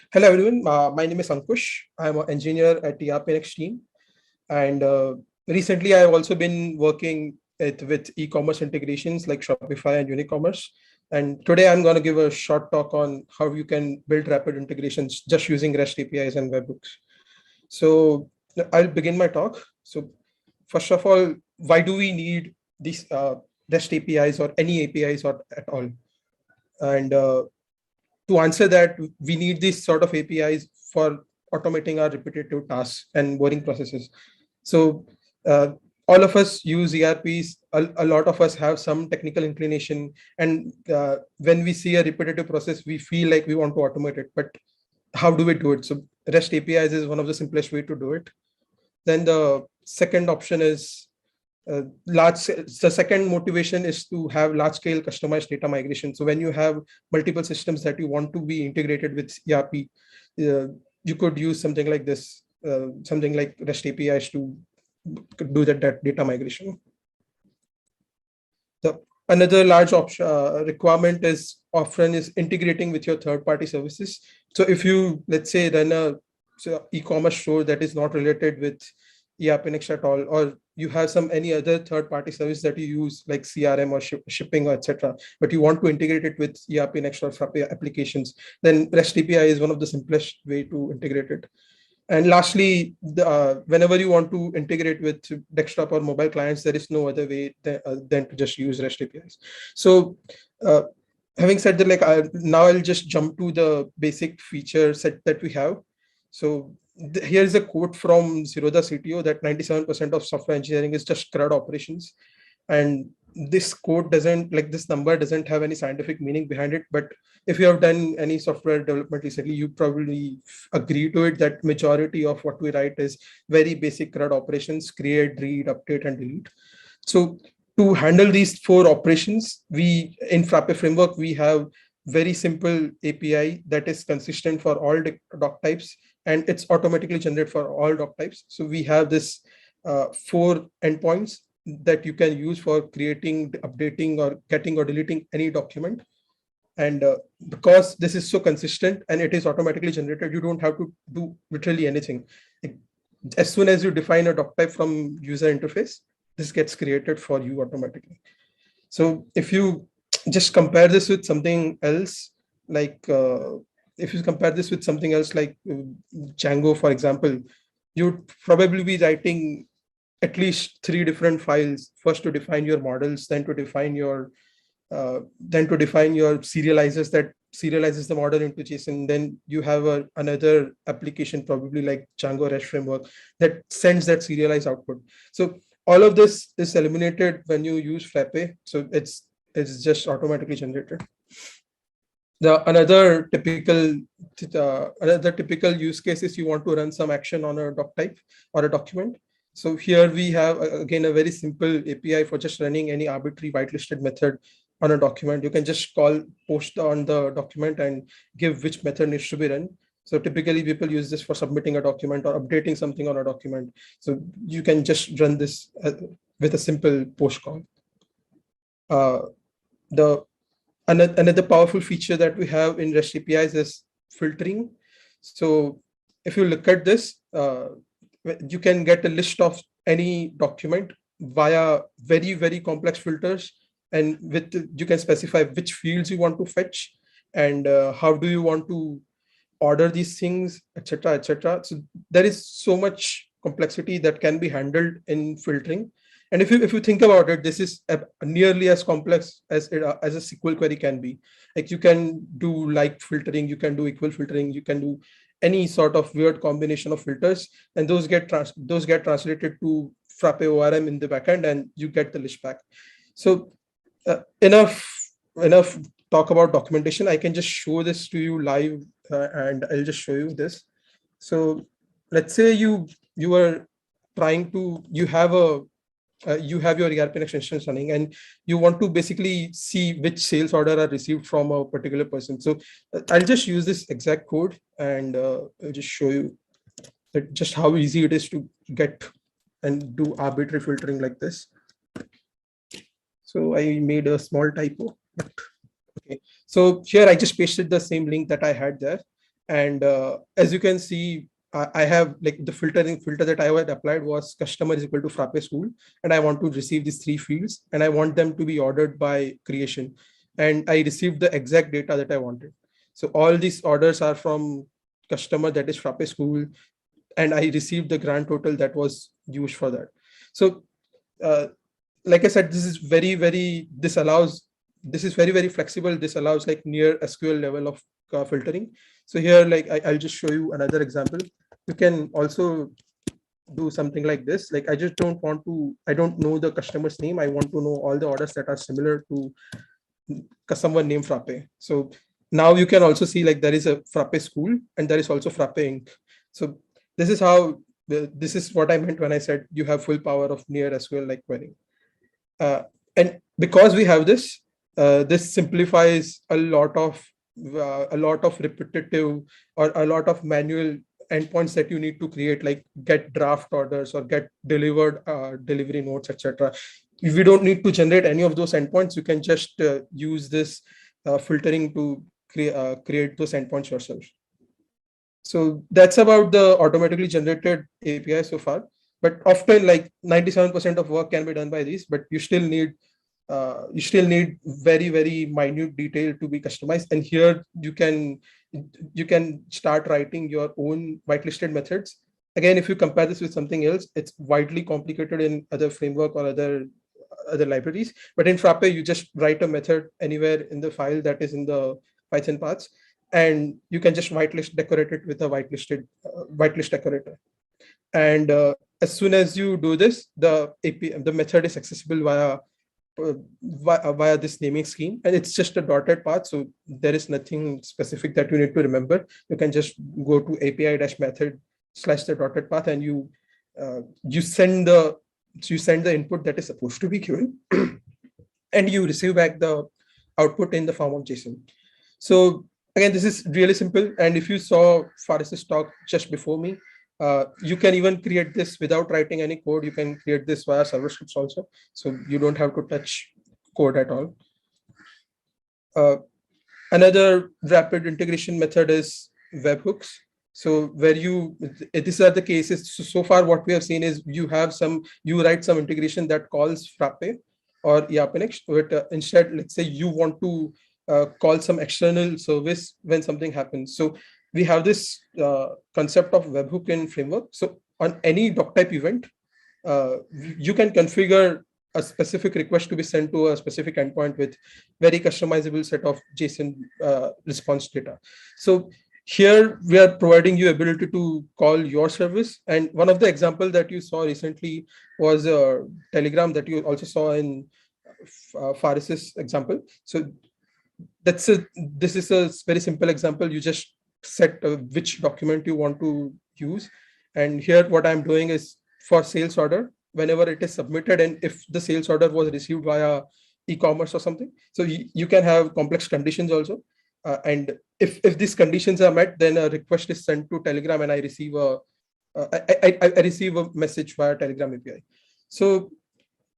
Hello everyone, my name is Ankush. I'm an engineer at the ERPNext team, and recently I've also been working with e-commerce integrations like Shopify and Unicommerce. And today I'm going to give a short talk on how you can build rapid integrations just using REST APIs and webhooks. So I'll begin my talk. So first of all, why do we need these REST APIs or any APIs or at all? And to answer that, we need these sort of APIs for automating our repetitive tasks and boring processes. So all of us use ERPs. A lot of us have some technical inclination. And when we see a repetitive process, we feel like we want to automate it. But how do we do it? So REST APIs is one of the simplest way to do it. Then the second option is the second motivation is to have large scale customized data migration. So when you have multiple systems that you want to be integrated with ERP, you could use something like this, something like REST APIs to do that data migration. Another large option requirement is often is integrating with your third-party services. So if you, let's say, run a e-commerce store that is not related with ERPNext at all, or you have any other third-party service that you use like CRM or shipping or etc., but you want to integrate it with ERPNext or Frappe applications, then REST API is one of the simplest way to integrate it. And lastly, whenever you want to integrate with desktop or mobile clients, there is no other way than to just use REST APIs. So having said that, now I'll just jump to the basic feature set that we have. So here is a quote from Zero, the CTO, that 97% of software engineering is just CRUD operations. And this quote doesn't, like this number doesn't have any scientific meaning behind it. But if you have done any software development recently, you probably agree to it that majority of what we write is very basic CRUD operations: create, read, update, and delete. So to handle these four operations, we in Frappe framework, we have very simple API that is consistent for all doc types, and it's automatically generated for all doc types. So we have this 4 endpoints that you can use for creating, updating, or getting or deleting any document. And because this is so consistent and it is automatically generated, you don't have to do literally anything. As soon as you define a doc type from user interface, this gets created for you automatically. So if you just compare this with something else, like Django, for example, you'd probably be writing at least 3 different files, first to define your models, then to define your serializers that serializes the model into JSON. Then you have another application, probably like Django REST framework, that sends that serialized output. So all of this is eliminated when you use Frappe. So it's just automatically generated. Another typical use case is you want to run some action on a doc type or a document. So here we have, again, a very simple API for just running any arbitrary whitelisted method on a document. You can just post on the document and give which method needs to be run. So typically people use this for submitting a document or updating something on a document. So you can just run this with a simple post call. Another powerful feature that we have in REST APIs is filtering. So if you look at this, you can get a list of any document via very, very complex filters. And you can specify which fields you want to fetch and how do you want to order these things, etc., etc. So there is so much complexity that can be handled in filtering. And if you think about it, this is nearly as complex as a SQL query can be. Like you can do like filtering, you can do equal filtering, you can do any sort of weird combination of filters, and those get translated to Frappe ORM in the backend, and you get the list back. So enough talk about documentation. I can just show this to you live, and I'll just show you this. So let's say you are trying to, you have your ERPNext instance running, and you want to basically see which sales order are received from a particular person. So I'll just use this exact code, and I'll just show you that just how easy it is to get and do arbitrary filtering like this. So I made a small typo, but okay. So here I just pasted the same link that I had there. And as you can see, I have like the filter that I had applied was customer is equal to Frappe school, and I want to receive these 3 fields, and I want them to be ordered by creation, and I received the exact data that I wanted. So all these orders are from customer, that is Frappe school, and I received the grand total that was used for that. So uh, like I said, this is very flexible. This allows like near SQL level of filtering. So here, like I'll just show you another example. You can also do something like this. Like I don't know the customer's name. I want to know all the orders that are similar to someone named Frappe. So now you can also see like there is a Frappe school and there is also Frappe Inc. So this is what I meant when I said you have full power of near SQL like querying. And because we have this, this simplifies a lot of repetitive or a lot of manual endpoints that you need to create, like get draft orders or get delivered delivery notes, etc. If we don't need to generate any of those endpoints, you can just use this filtering to create those endpoints yourself. So that's about the automatically generated API so far. But often, like 97% of work can be done by these, but you still need very minute detail to be customized. And here you can start writing your own whitelisted methods. Again, if you compare this with something else, it's widely complicated in other framework or other libraries. But in Frappe, you just write a method anywhere in the file that is in the Python paths, and you can just whitelist decorate it with a whitelist decorator. And as soon as you do this, the method is accessible via this naming scheme, and it's just a dotted path, so there is nothing specific that you need to remember. You can just go to API-method / the dotted path, and you send the input that is supposed to be given, and you receive back the output in the form of JSON. So again, this is really simple. And if you saw Faris's talk just before me, you can even create this without writing any code. You can create this via server scripts also. So you don't have to touch code at all. Another rapid integration method is webhooks. So where these are the cases. So far what we have seen is you write some integration that calls Frappe or ERPNext, but instead, let's say you want to call some external service when something happens. So we have this concept of webhook in framework. So on any doctype event, you can configure a specific request to be sent to a specific endpoint with very customizable set of JSON response data. So here we are providing you ability to call your service. And one of the example that you saw recently was a Telegram that you also saw in Faris's example. So this is a very simple example. You just set which document you want to use. And here what I'm doing is for sales order, whenever it is submitted, and if the sales order was received via e-commerce or something. So you can have complex conditions also. And if these conditions are met, then a request is sent to Telegram, and I receive a message via Telegram API. So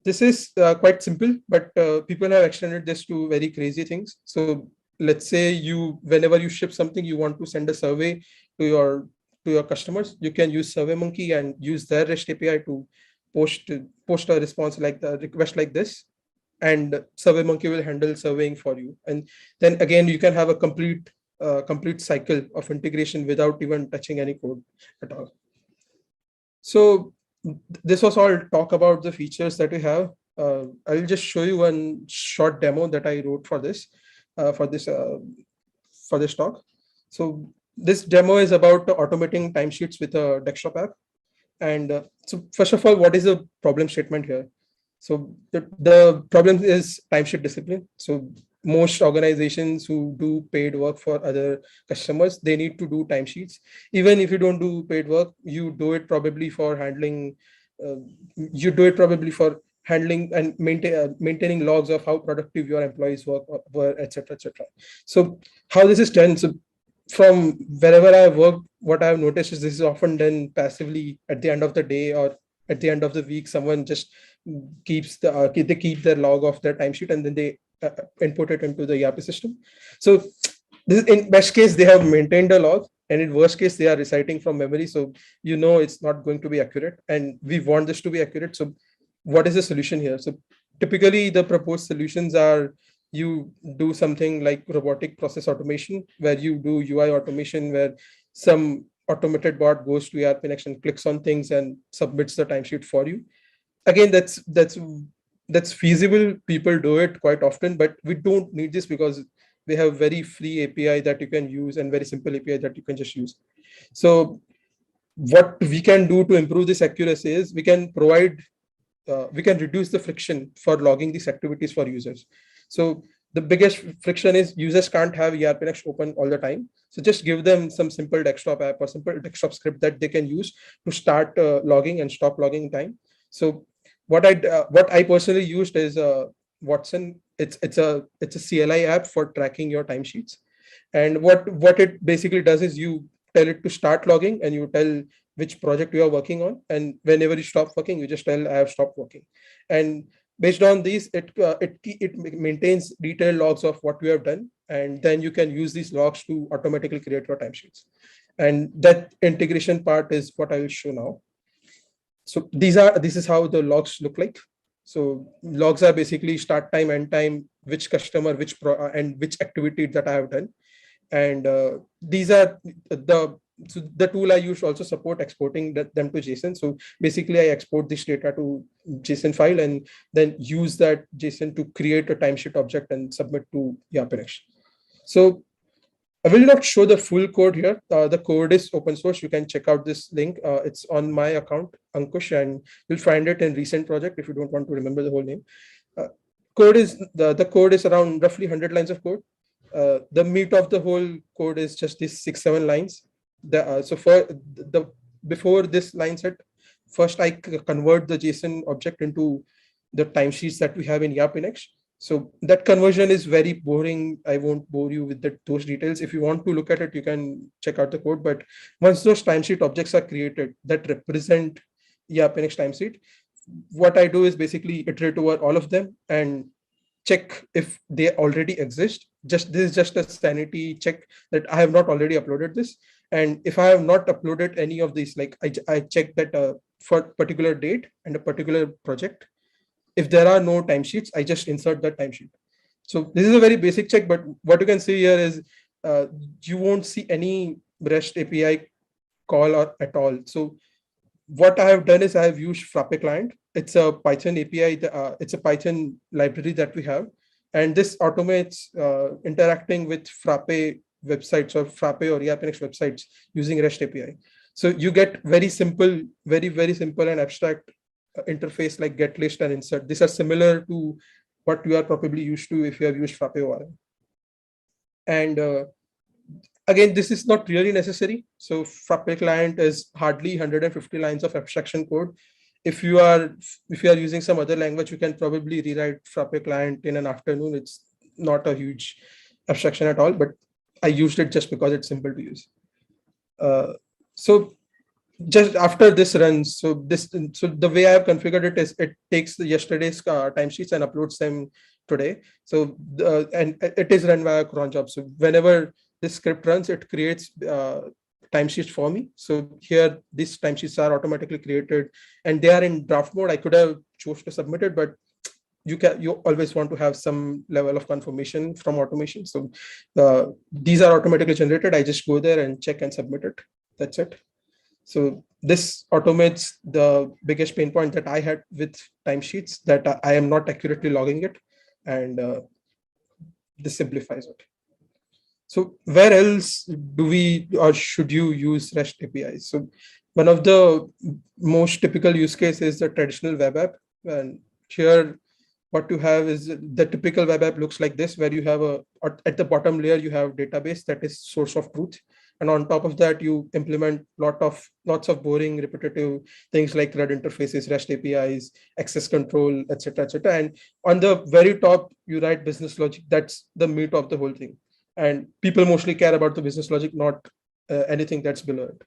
this is quite simple, but people have extended this to very crazy things. So let's say whenever you ship something, you want to send a survey to your customers, you can use SurveyMonkey and use their REST API to post a response like the request like this, and SurveyMonkey will handle surveying for you. And then again, you can have a complete cycle of integration without even touching any code at all. So this was all talk about the features that we have. I'll just show you one short demo that I wrote for this talk. So this demo is about automating timesheets with a desktop app. And so first of all, what is the problem statement here? So the problem is timesheet discipline. So most organizations who do paid work for other customers, they need to do timesheets. Even if you don't do paid work, you do it probably for handling. And maintaining logs of how productive your employees were, etc., etc. So how this is done? So from wherever I work, what I've noticed is this is often done passively at the end of the day or at the end of the week. Someone just keeps they keep their log of their timesheet, and then they input it into the ERP system. So this, in best case, they have maintained a log, And in worst case, they are reciting from memory. So, it's not going to be accurate. And we want this to be accurate. So what is the solution here? So typically the proposed solutions are, you do something like robotic process automation, where you do UI automation, where some automated bot goes to ERPNext and clicks on things and submits the timesheet for you. Again, that's feasible. People do it quite often, but we don't need this because we have very free API that you can use and very simple API that you can just use. So what we can do to improve this accuracy is we can reduce the friction for logging these activities for users. So the biggest friction is users can't have ERPNext open all the time. So just give them some simple desktop app or simple desktop script that they can use to start logging and stop logging time. So what I personally used is Watson. It's a CLI app for tracking your timesheets. And what it basically does is you tell it to start logging and you tell which project you are working on, and whenever you stop working, you just tell I have stopped working. And based on these, it maintains detailed logs of what you have done, and then you can use these logs to automatically create your timesheets. And that integration part is what I will show now. So this is how the logs look like. So logs are basically start time, end time, which customer, and which activity that I have done. And these are the tool I use also support exporting them to JSON. So basically I export this data to JSON file and then use that JSON to create a timesheet object and submit to ERPNext. So I will not show the full code here. The code is open source. You can check out this link. It's on my account, Ankush, and you'll find it in recent project if you don't want to remember the whole name. The code is around roughly 100 lines of code. The meat of the whole code is just these 6-7 lines. So before this line set, first I convert the JSON object into the timesheets that we have in ERPNext. So that conversion is very boring. I won't bore you with those details. If you want to look at it, you can check out the code. But once those timesheet objects are created that represent ERPNext timesheet, what I do is basically iterate over all of them and check if they already exist. This is just a sanity check that I have not already uploaded this. And if I have not uploaded any of these, like I check that for particular date and a particular project, if there are no timesheets, I just insert that timesheet. So this is a very basic check, but what you can see here is you won't see any REST API call or at all. So what I have done is I have used Frappe client. It's a Python API. It's a Python library that we have. And this automates interacting with Frappe websites or Frappe or ERPNext websites using REST API. So you get very simple, very simple and abstract interface like get list and insert. These are similar to what you are probably used to if you have used Frappe ORM. And again, this is not really necessary. So Frappe client is hardly 150 lines of abstraction code. If you are using some other language, you can probably rewrite Frappe client in an afternoon. It's not a huge abstraction at all, but I used it just because it's simple to use. So just after this runs, so the way I have configured it is it takes yesterday's timesheets and uploads them today. So and it is run via cron job. So whenever this script runs, it creates timesheets for me. So here these timesheets are automatically created and they are in draft mode. I could have chose to submit it, but you always want to have some level of confirmation from automation. So these are automatically generated. I just go there and check and submit it. That's it. So this automates the biggest pain point that I had with timesheets, that I am not accurately logging it, and this simplifies it. So where else do we or should you use REST APIs? So one of the most typical use case is the traditional web app. And here what you have is the typical web app looks like this, where you have at the bottom layer, you have database that is source of truth. And on top of that, you implement lots of boring, repetitive things like CRUD interfaces, REST APIs, access control, etc., etc. And on the very top, you write business logic. That's the meat of the whole thing. And people mostly care about the business logic, not anything that's below it.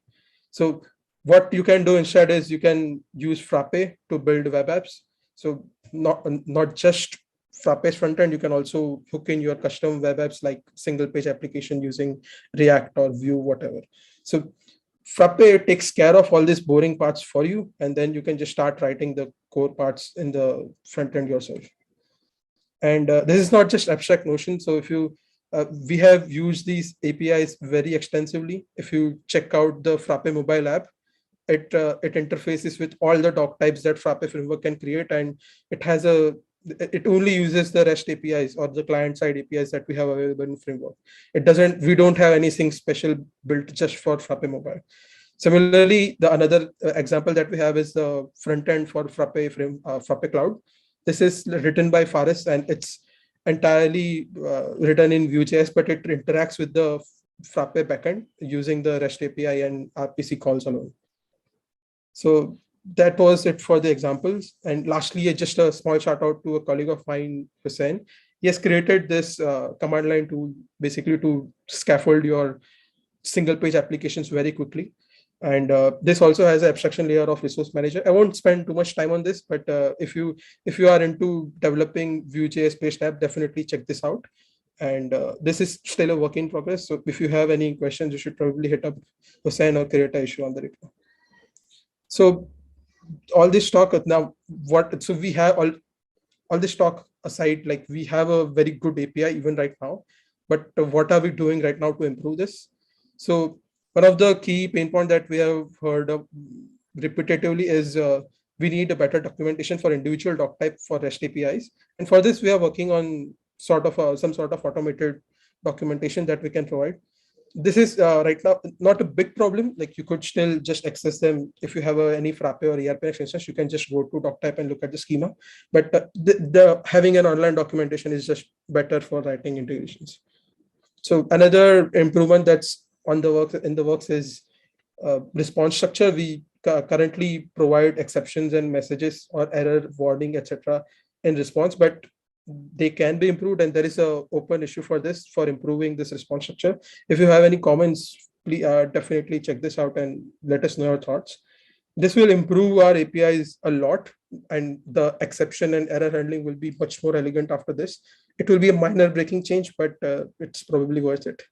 So what you can do instead is you can use Frappe to build web apps. So not just Frappe's front end, you can also hook in your custom web apps like single page application using React or Vue, whatever. So Frappe takes care of all these boring parts for you, and then you can just start writing the core parts in the front end yourself. And this is not just abstract notion. So if you we have used these APIs very extensively. If you check out the Frappe mobile app, it interfaces with all the doc types that Frappe framework can create, and it only uses the REST APIs or the client side APIs that we have available in framework. We don't have anything special built just for Frappe mobile. Similarly, the another example that we have is the front end for Frappe Cloud. This is written by Faris, and it's entirely written in Vue.js, but it interacts with the Frappe backend using the REST API and RPC calls alone. So that was it for the examples. And lastly, just a small shout out to a colleague of mine, Hussein. He has created this command line tool basically to scaffold your single page applications very quickly. And this also has an abstraction layer of resource manager. I won't spend too much time on this, but if you are into developing Vue.js based app, definitely check this out. And this is still a work in progress. So if you have any questions, you should probably hit up Hussein or create an issue on the repo. So all this talk now, so we have all this talk aside, like we have a very good API even right now, but what are we doing right now to improve this? So one of the key pain points that we have heard of repetitively is we need a better documentation for individual doc type for REST APIs. And for this, we are working on some sort of automated documentation that we can provide. This is right now not a big problem. Like you could still just access them. If you have any Frappe or ERPNext instance, you can just go to DocType and look at the schema. But the having an online documentation is just better for writing integrations. So another improvement that's in the works is response structure. We currently provide exceptions and messages or error warning, etc. in response, but they can be improved, and there is a open issue for improving this response structure. If you have any comments, please definitely check this out and let us know your thoughts. This will improve our APIs a lot, and the exception and error handling will be much more elegant after this. It will be a minor breaking change, but it's probably worth it.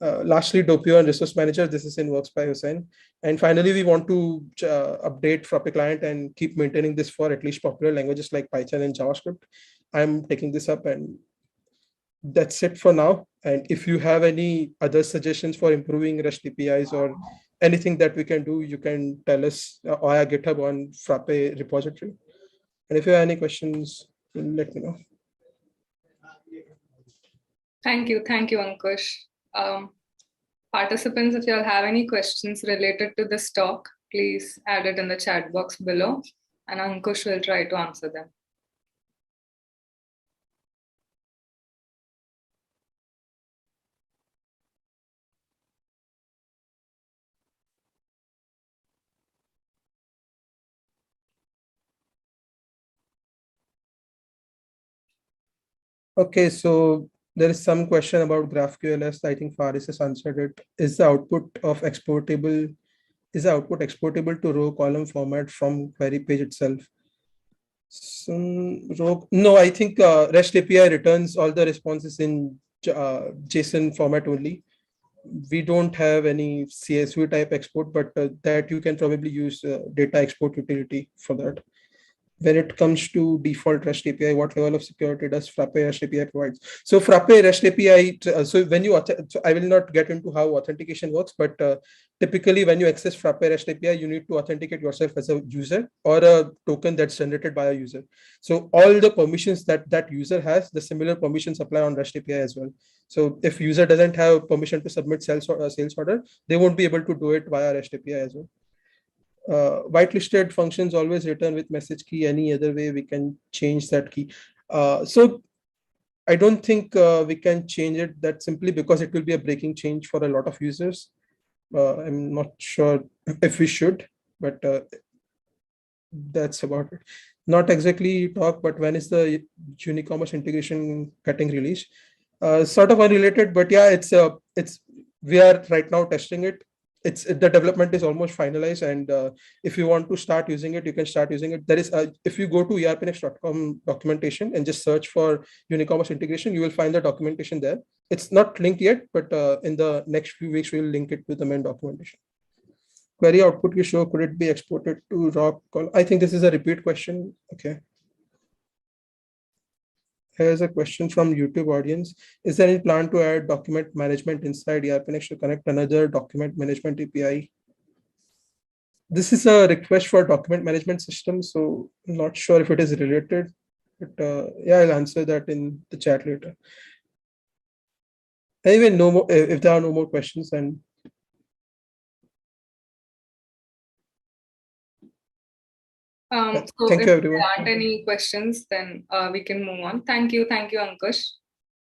Lastly, Doppio and Resource Manager. This is in works by Hussein. And finally, we want to update Frappe client and keep maintaining this for at least popular languages like Python and JavaScript. I'm taking this up, and that's it for now. And if you have any other suggestions for improving REST APIs or anything that we can do, you can tell us via GitHub on Frappe repository. And if you have any questions, let me know. Thank you, Ankush. Participants, if you all have any questions related to this talk, please add it in the chat box below, and Ankush will try to answer them. Okay, so there is some question about GraphQLS. I think Faris has answered it. Is the output exportable to row column format from query page itself? No, I think REST API returns all the responses in JSON format only. We don't have any CSV type export, but that you can probably use data export utility for that. When it comes to default REST API, what level of security does Frappe REST API provides? So Frappe REST API, so I will not get into how authentication works, but typically when you access Frappe REST API, you need to authenticate yourself as a user or a token that's generated by a user. So all the permissions that user has, the similar permissions apply on REST API as well. So if user doesn't have permission to submit sales order, they won't be able to do it via REST API as well. Whitelisted functions always return with message key. Any other way we can change that key? So I don't think we can change it that simply because it will be a breaking change for a lot of users. I'm not sure if we should, but that's about it. Not exactly talk, but when is the newcomers integration getting released? Sort of unrelated, but yeah, we are right now testing it. the development is almost finalized, and if you want to start using it, you can start using it. There is if you go to ERPNext.com documentation and just search for Unicommerce integration, you will find the documentation there. It's not linked yet, but in the next few weeks we'll link it to the main documentation. Query output you show, could it be exported to raw call? I think this is a repeat question. Okay. Here's a question from YouTube audience. Is there any plan to add document management inside ERPNext to connect another document management API? This is a request for document management system, so I'm not sure if it is related, but yeah, I'll answer that in the chat later. Anyway, no more, if there are no more questions, then So thank if you, everyone. there aren't any questions, then we can move on. Thank you, Ankush.